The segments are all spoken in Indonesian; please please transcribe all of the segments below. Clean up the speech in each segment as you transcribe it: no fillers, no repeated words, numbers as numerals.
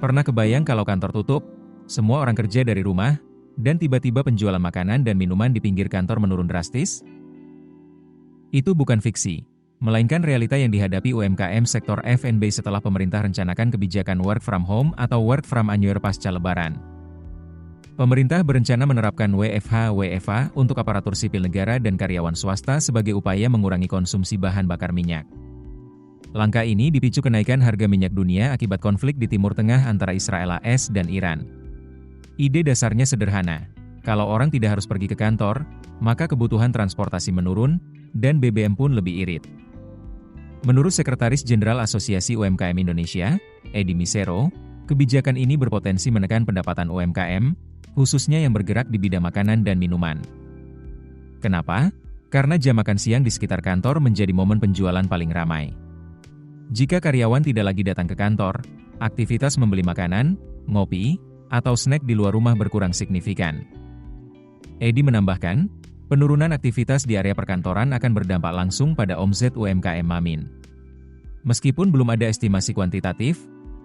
Pernah kebayang kalau kantor tutup, semua orang kerja dari rumah, dan tiba-tiba penjualan makanan dan minuman di pinggir kantor menurun drastis? Itu bukan fiksi, melainkan realita yang dihadapi UMKM sektor F&B setelah pemerintah rencanakan kebijakan work from home atau work from anywhere pasca Lebaran. Pemerintah berencana menerapkan WFH/WFA untuk aparatur sipil negara dan karyawan swasta sebagai upaya mengurangi konsumsi bahan bakar minyak. Langkah ini dipicu kenaikan harga minyak dunia akibat konflik di Timur Tengah antara Israel AS dan Iran. Ide dasarnya sederhana, kalau orang tidak harus pergi ke kantor, maka kebutuhan transportasi menurun, dan BBM pun lebih irit. Menurut Sekretaris Jenderal Asosiasi UMKM Indonesia, Edi Misero, kebijakan ini berpotensi menekan pendapatan UMKM, khususnya yang bergerak di bidang makanan dan minuman. Kenapa? Karena jam makan siang di sekitar kantor menjadi momen penjualan paling ramai. Jika karyawan tidak lagi datang ke kantor, aktivitas membeli makanan, ngopi, atau snack di luar rumah berkurang signifikan. Edi menambahkan, penurunan aktivitas di area perkantoran akan berdampak langsung pada omzet UMKM Mamin. Meskipun belum ada estimasi kuantitatif,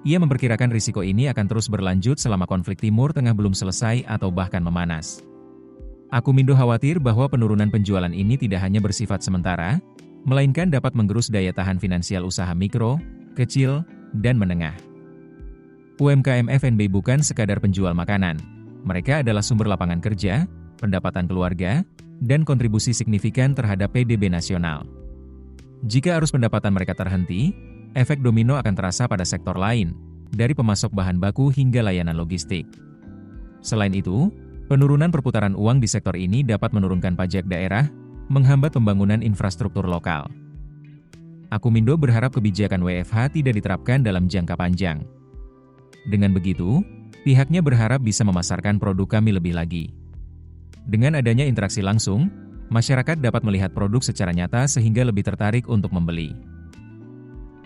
ia memperkirakan risiko ini akan terus berlanjut selama konflik Timur Tengah belum selesai atau bahkan memanas. Akumindo khawatir bahwa penurunan penjualan ini tidak hanya bersifat sementara, melainkan dapat menggerus daya tahan finansial usaha mikro, kecil, dan menengah. UMKM F&B bukan sekadar penjual makanan. Mereka adalah sumber lapangan kerja, pendapatan keluarga, dan kontribusi signifikan terhadap PDB nasional. Jika arus pendapatan mereka terhenti, efek domino akan terasa pada sektor lain, dari pemasok bahan baku hingga layanan logistik. Selain itu, penurunan perputaran uang di sektor ini dapat menurunkan pajak daerah, menghambat pembangunan infrastruktur lokal. Akumindo berharap kebijakan WFH tidak diterapkan dalam jangka panjang. Dengan begitu, pihaknya berharap bisa memasarkan produk kami lebih lagi. Dengan adanya interaksi langsung, masyarakat dapat melihat produk secara nyata sehingga lebih tertarik untuk membeli.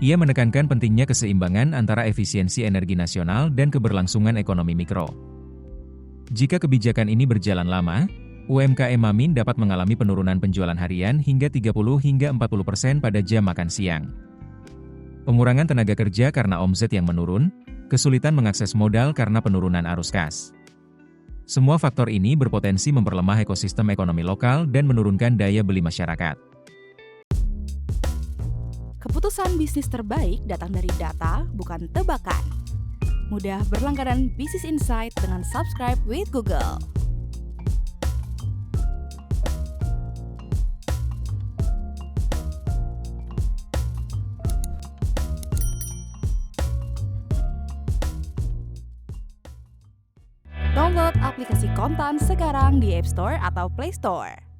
Ia menekankan pentingnya keseimbangan antara efisiensi energi nasional dan keberlangsungan ekonomi mikro. Jika kebijakan ini berjalan lama, UMKM Mamin dapat mengalami penurunan penjualan harian hingga 30–40% pada jam makan siang. Pengurangan tenaga kerja karena omzet yang menurun, kesulitan mengakses modal karena penurunan arus kas. Semua faktor ini berpotensi memperlemah ekosistem ekonomi lokal dan menurunkan daya beli masyarakat. Keputusan bisnis terbaik datang dari data, bukan tebakan. Mudah berlangganan Business Insight dengan subscribe with Google. Download aplikasi Kontan sekarang di App Store atau Play Store.